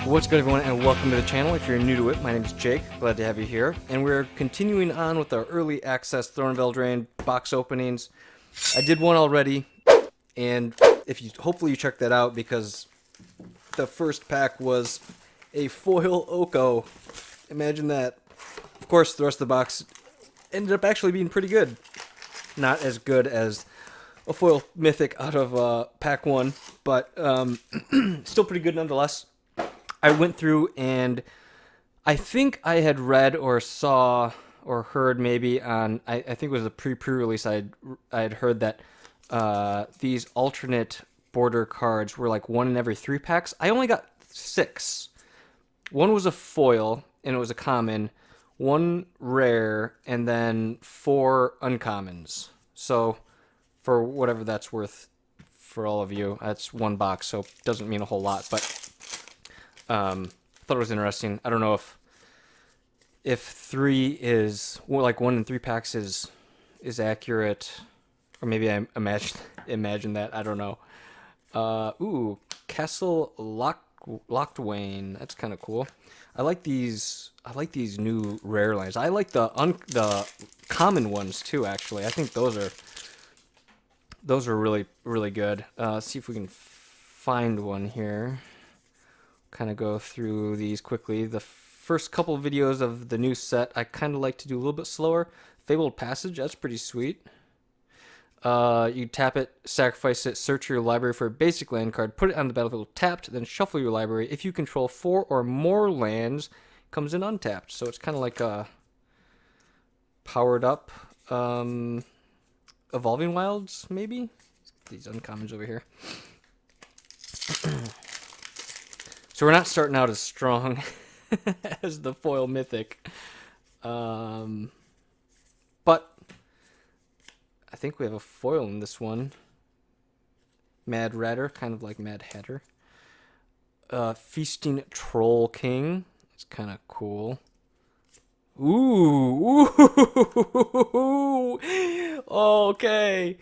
What's good, everyone, and welcome to the channel. If you're new to it, my name is Jake. Glad to have you here. And we're continuing on with our early access Throne of Eldraine box openings. I did one already, and hopefully you checked that out, because the first pack was a foil Oko. Imagine that. Of course, the rest of the box ended up actually being pretty good. Not as good as a foil mythic out of pack 1, but still pretty good nonetheless. I went through and I think I had read or saw or heard maybe on, I think it was a pre-release, I had heard that these alternate border cards were like 1 in every 3 packs. I only got 6. 1 was a foil and it was a common, 1 rare, and then 4 uncommons. So for whatever that's worth for all of you, that's 1 box, so it doesn't mean a whole lot, but I thought it was interesting. I don't know if 3 is, well, like 1 in 3 packs is accurate, or maybe I imagine that. I don't know. Ooh, Castle Lochtwain. That's kind of cool. I like these new rare lines. I like the common ones too. Actually, I think those are really good. Let's see if we can find one here. Kind of go through these quickly. The first couple of videos of the new set, I kind of like to do a little bit slower. Fabled Passage, that's pretty sweet. You tap it, sacrifice it, search your library for a basic land card, put it on the battlefield tapped, then shuffle your library. If you control 4 or more lands, it comes in untapped. So it's kind of like a powered up Evolving Wilds, maybe? These uncommons over here. So we're not starting out as strong as the foil mythic. But I think we have a foil in this one. Mad Ratter, kind of like Mad Hatter. Feasting Troll King. It's kind of cool. Ooh. Okay.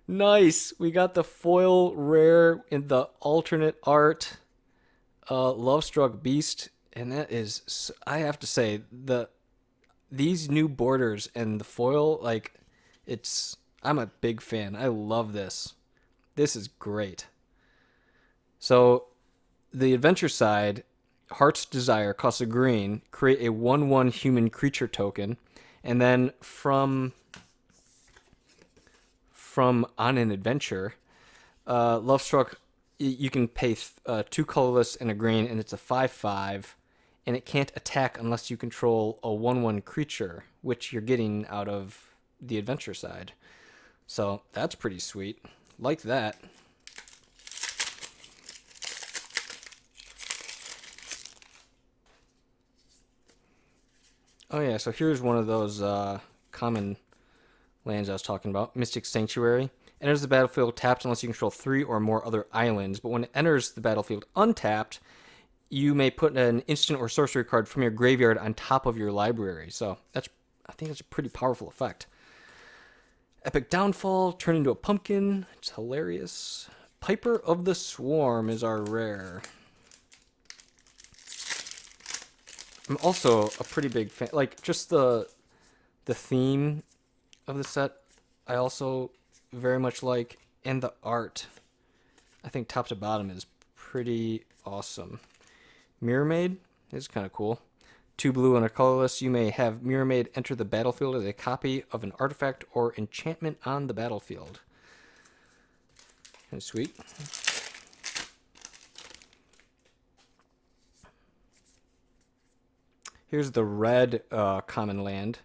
Nice. We got the foil rare in the alternate art. Lovestruck Beast, and that is, I have to say, these new borders and the foil, like, I'm a big fan. I love this. This is great. So, the adventure side, Heart's Desire costs a green, create a 1/1 human creature token, and then from On an Adventure, Lovestruck, you can pay 2 colorless and a green, and it's a 5/5, and it can't attack unless you control a 1/1 creature, which you're getting out of the adventure side. So that's pretty sweet. Like that. Oh yeah, so here's one of those common lands I was talking about. Mystic Sanctuary. Enters the battlefield tapped unless you control 3 or more other islands. But when it enters the battlefield untapped, you may put an instant or sorcery card from your graveyard on top of your library. So I think that's a pretty powerful effect. Epic Downfall, turn into a pumpkin. It's hilarious. Piper of the Swarm is our rare. I'm also a pretty big fan. Like, just the theme of the set, I also very much like, and the art, I think top to bottom is pretty awesome. Mirror Maid is kind of cool. 2 blue and a colorless. You may have Mirror Maid enter the battlefield as a copy of an artifact or enchantment on the battlefield. Kind of sweet. Here's the red common land.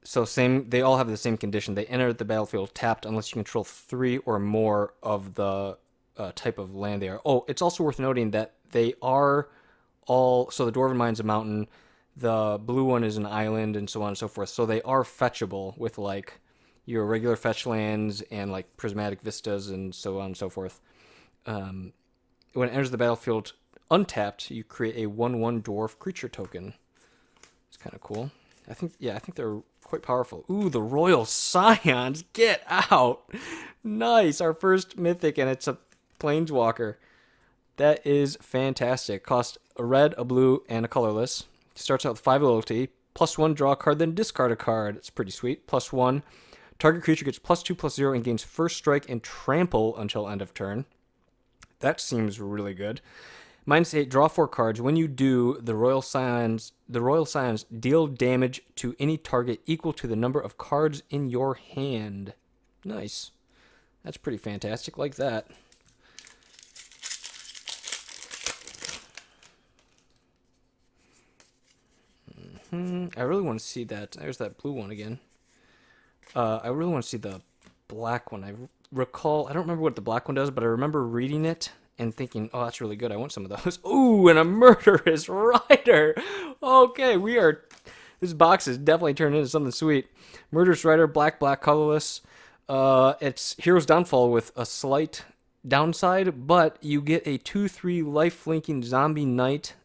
So they all have the same condition. They enter the battlefield tapped unless you control 3 or more of the type of land they are. Oh, it's also worth noting that they are all, so the Dwarven Mine's a mountain, the blue one is an island, and so on and so forth. So they are fetchable with like your regular fetch lands and like prismatic vistas and so on and so forth. When it enters the battlefield untapped, you create a 1/1 dwarf creature token. It's kind of cool. I think they're quite powerful. Ooh, the Royal Scions, get out! Nice, our first mythic, and it's a Planeswalker. That is fantastic. Cost a red, a blue, and a colorless. Starts out with 5 loyalty. +1, draw a card, then discard a card. It's pretty sweet. +1, target creature gets +2/+0 and gains first strike and trample until end of turn. That seems really good. -8, draw 4 cards. When you do, the Royal Scions deal damage to any target equal to the number of cards in your hand. Nice. That's pretty fantastic. Like that. I really want to see that. There's that blue one again. I really want to see the black one. I don't remember what the black one does, but I remember reading it and thinking, oh, that's really good. I want some of those. Ooh, and a Murderous Rider. Okay, this box is definitely turned into something sweet. Murderous Rider, black, colorless. It's Hero's Downfall with a slight downside, but you get a 2/3 life-linking zombie knight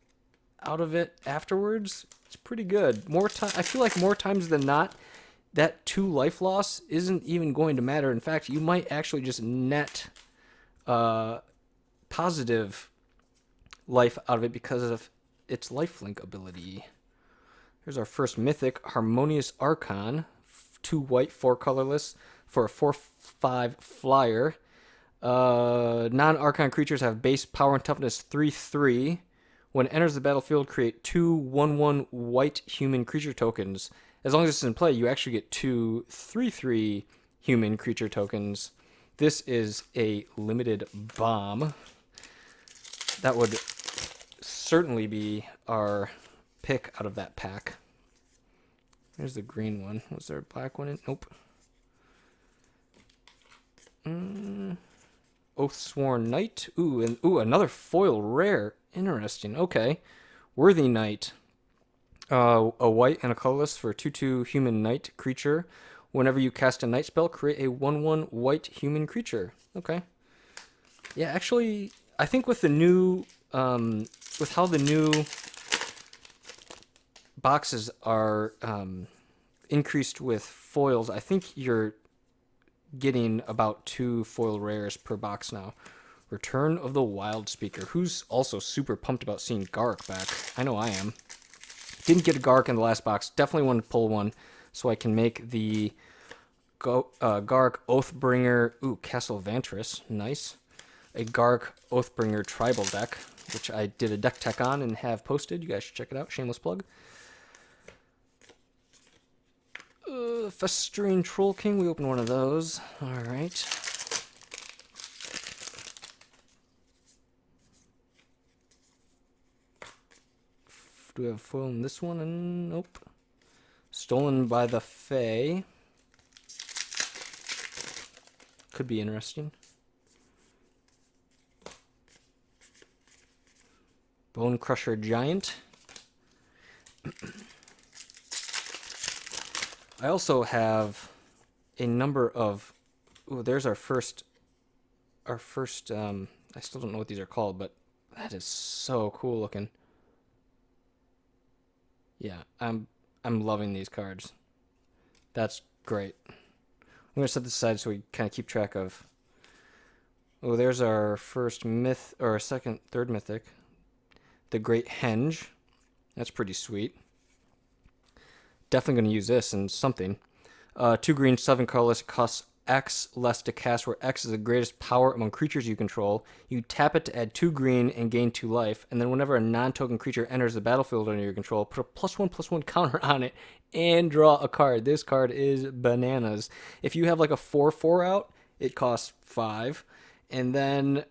out of it afterwards. It's pretty good. I feel like more times than not, that 2 life loss isn't even going to matter. In fact, you might actually just net positive life out of it because of its lifelink ability. Here's our first mythic, Harmonious Archon. 2 white, 4 colorless for a 4/5 flyer. Non-Archon creatures have base power and toughness 3/3. When it enters the battlefield, create 2 1/1 white human creature tokens. As long as it's in play, you actually get 2 3/3 human creature tokens. This is a limited bomb. That would certainly be our pick out of that pack. There's the green one. Was there a black one in? Nope. Oathsworn Knight. Ooh, another foil rare. Interesting. Okay. Worthy Knight. A white and a colorless for a 2/2 human knight creature. Whenever you cast a night spell, create a 1/1 white human creature. Okay. Yeah, actually, I think with the new, with how the new boxes are increased with foils, I think you're getting about 2 foil rares per box now. Return of the Wild Speaker, who's also super pumped about seeing Gark back. I know I am. Didn't get a Gark in the last box. Definitely want to pull one so I can make the Gark Oathbringer. Ooh, Castle Vantress. Nice. A Gark Oathbringer tribal deck, which I did a deck tech on and have posted. You guys should check it out. Shameless plug. Festering Troll King. We opened one of those. All right. Do we have foil in this one? And nope. Stolen by the Fae. Could be interesting. Bone Crusher Giant. I also have a number of... Ooh, there's our first... I still don't know what these are called, but that is so cool looking. Yeah, I'm loving these cards. That's great. I'm going to set this aside so we kind of keep track of... Oh, there's our first myth, or third mythic. The Great Henge. That's pretty sweet. Definitely going to use this in something. 2 green, 7 colorless, costs X less to cast, where X is the greatest power among creatures you control. You tap it to add 2 green and gain 2 life, and then whenever a non-token creature enters the battlefield under your control, put a +1/+1 counter on it and draw a card. This card is bananas. If you have like a 4/4 out, it costs 5, and then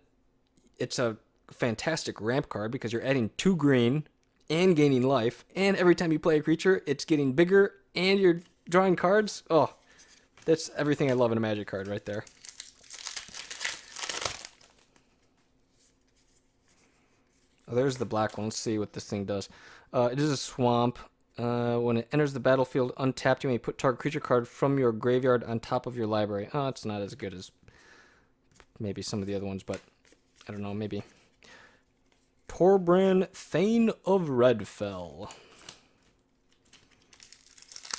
it's a fantastic ramp card because you're adding 2 green and gaining life, and every time you play a creature, it's getting bigger and you're drawing cards. Oh, that's everything I love in a Magic card right there. Oh, there's the black one. Let's see what this thing does. It is a swamp. When it enters the battlefield untapped, you may put target creature card from your graveyard on top of your library. Oh, it's not as good as maybe some of the other ones, but I don't know, maybe. Torbran, Thane of Redfell.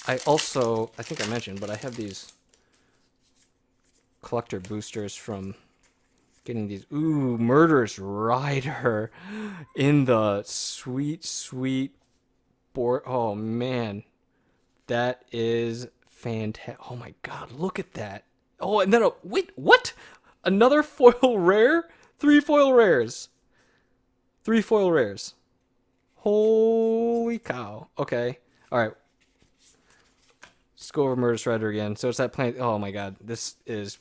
I think I mentioned, but I have these collector boosters from Getting these. Ooh, Murderous Rider in the sweet, sweet board. Oh, man. That is fantastic. Oh, my God. Look at that. Oh, and then, wait, what? Another foil rare? 3 foil rares. 3 foil rares. Holy cow. Okay. All right. Let's go over Murderous Rider again. So it's that planet. Oh, my God. This is...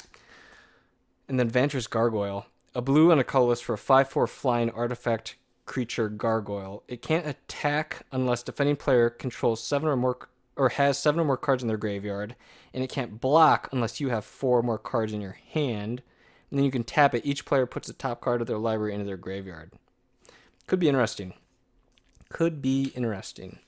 And then Vantress Gargoyle. A blue and a colorless for a 5/4 flying artifact creature gargoyle. It can't attack unless defending player controls 7 or more or has 7 or more cards in their graveyard, and it can't block unless you have 4 or more cards in your hand. And then you can tap it. Each player puts the top card of their library into their graveyard. Could be interesting. Could be interesting.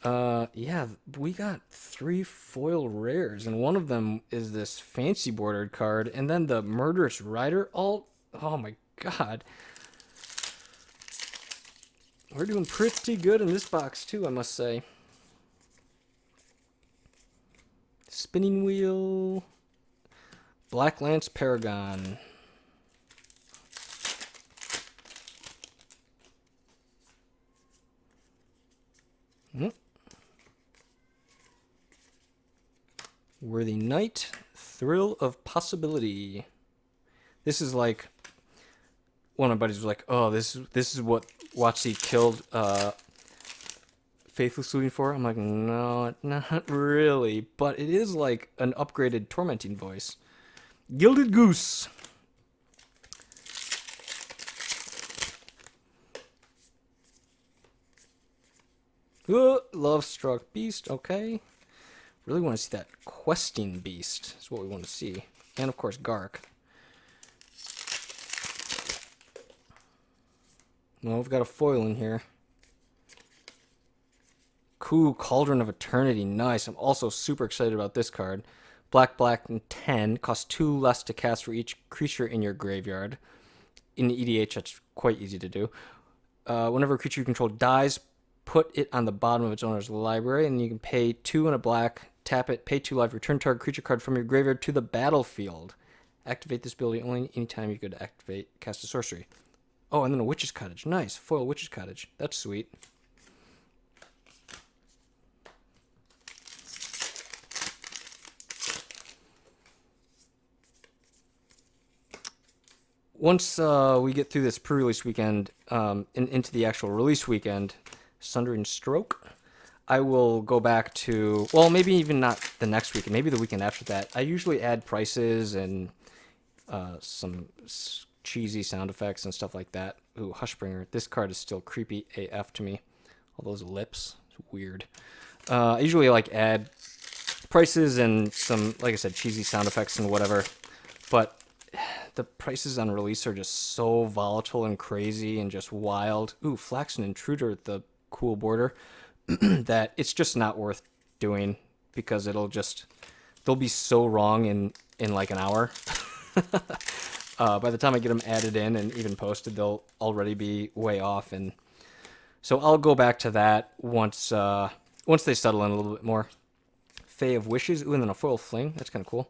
Yeah, we got 3 foil rares, and one of them is this fancy bordered card, and then the Murderous Rider alt. Oh my God. We're doing pretty good in this box too, I must say. Spinning Wheel. Black Lance Paragon. Worthy Knight, Thrill of Possibility. This is like one of my buddies was like, "Oh, this is what WotC killed Faithless Looting for." I'm like, "No, not really, but it is like an upgraded Tormenting Voice." Gilded Goose. Love Struck Beast. Okay. Really want to see that Questing Beast. That's what we want to see. And, of course, Gark. Well, we've got a foil in here. Cool, Cauldron of Eternity. Nice. I'm also super excited about this card. Black, and 10. Costs 2 less to cast for each creature in your graveyard. In EDH, that's quite easy to do. Whenever a creature you control dies, put it on the bottom of its owner's library, and you can pay 2 and a black, tap it, pay 2 life, return target creature card from your graveyard to the battlefield. Activate this ability only anytime you could cast a sorcery. Oh, and then a Witch's Cottage. Nice. Foil Witch's Cottage. That's sweet. Once we get through this pre-release weekend and into the actual release weekend, Sundering Stroke, I will go back to, well, maybe even not the next weekend, maybe the weekend after that. I usually add prices and some cheesy sound effects and stuff like that. Ooh, Hushbringer. This card is still creepy AF to me. All those lips. It's weird. I usually like add prices and some, like I said, cheesy sound effects and whatever. But the prices on release are just so volatile and crazy and just wild. Ooh, Flaxen Intruder, the cool border, that it's just not worth doing because they'll be so wrong in like an hour. By the time I get them added in and even posted, they'll already be way off. And so I'll go back to that once they settle in a little bit more. Fae of Wishes. Ooh, and then a foil fling. That's kind of cool.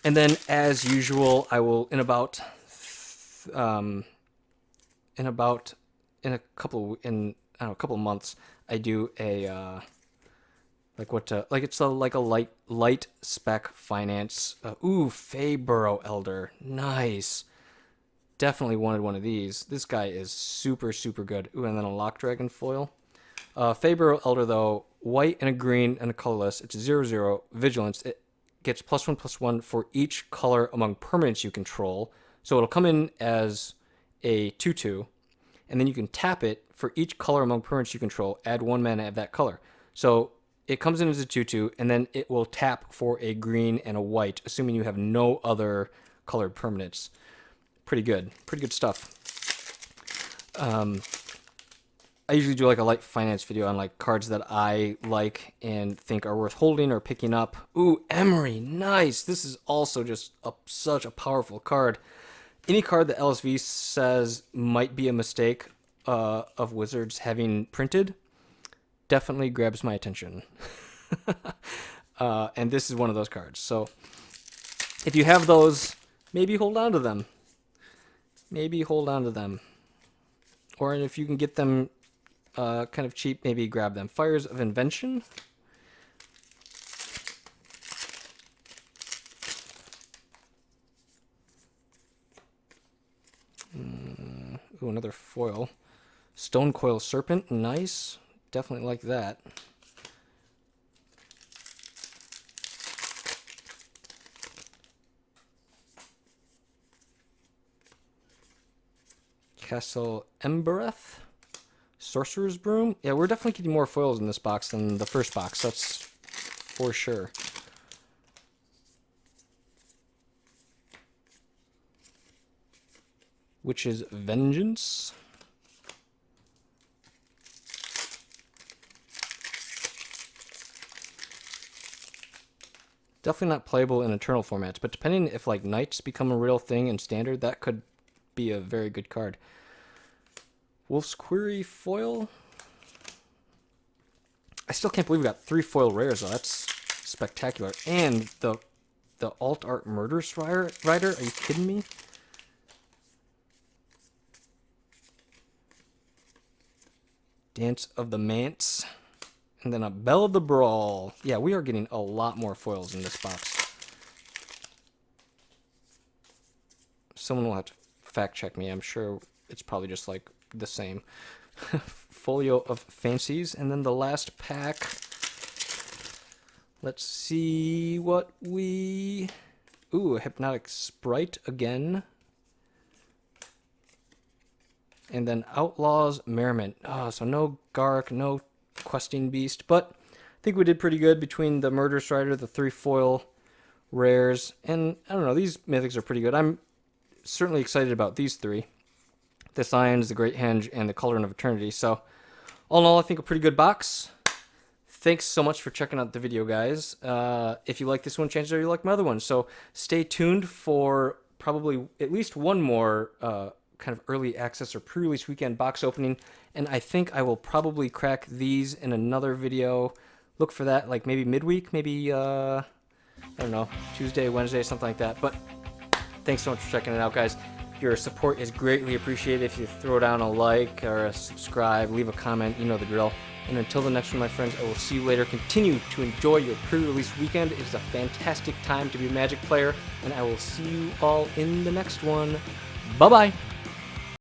And then, as usual, I will in a couple of months, I do a light spec finance. Feyburrow Elder, nice. Definitely wanted one of these. This guy is super, super good. Ooh, and then a Lock Dragon foil. Feyburrow Elder, though, white and a green and a colorless. It's 0/0 vigilance. It gets +1/+1 for each color among permanents you control. So it'll come in as a 2/2, and then you can tap it for each color among permanents you control. Add 1 mana of that color. So it comes in as a 2/2, and then it will tap for a green and a white, assuming you have no other colored permanents. Pretty good stuff. I usually do like a light finance video on like cards that I like and think are worth holding or picking up. Ooh, Emery, nice. This is also just such a powerful card. Any card that LSV says might be a mistake of Wizards having printed definitely grabs my attention. And this is one of those cards. So if you have those, maybe hold on to them. Maybe hold on to them. Or if you can get them kind of cheap, maybe grab them. Fires of Invention. Ooh, another foil. Stone Coil Serpent, nice. Definitely like that. Castle Embereth. Sorcerer's Broom. Yeah, we're definitely getting more foils in this box than the first box. That's for sure. Witch's Vengeance. Definitely not playable in Eternal formats, but depending if like Knights become a real thing in Standard, that could be a very good card. Wolf's Query foil. I still can't believe we got 3 foil rares though. That's spectacular. And the Alt Art Murder Rider. Are you kidding me? Dance of the Manse. And then a Bell of the Brawl. Yeah, we are getting a lot more foils in this box. Someone will have to fact check me. I'm sure it's probably just like the same. Folio of Fancies. And then the last pack. Let's see what we... Ooh, a Hypnotic Sprite again. And then Outlaws Merriment. Oh, so no Gark, no Questing Beast. But I think we did pretty good between the Murder Strider, the 3 foil rares. And I don't know, these mythics are pretty good. I'm certainly excited about these 3. The Scions, the Great Henge, and the Cauldron of Eternity. So all in all, I think a pretty good box. Thanks so much for checking out the video, guys. If you like this one, chances are you like my other one. So stay tuned for probably at least one more kind of early access or pre-release weekend box opening. And I think I will probably crack these in another video. Look for that, like maybe midweek, maybe, I don't know, Tuesday, Wednesday, something like that. But thanks so much for checking it out, guys. Your support is greatly appreciated. If you throw down a like or a subscribe, leave a comment, you know the drill. And until the next one, my friends, I will see you later. Continue to enjoy your pre-release weekend. It is a fantastic time to be a Magic player, and I will see you all in the next one. Bye-bye.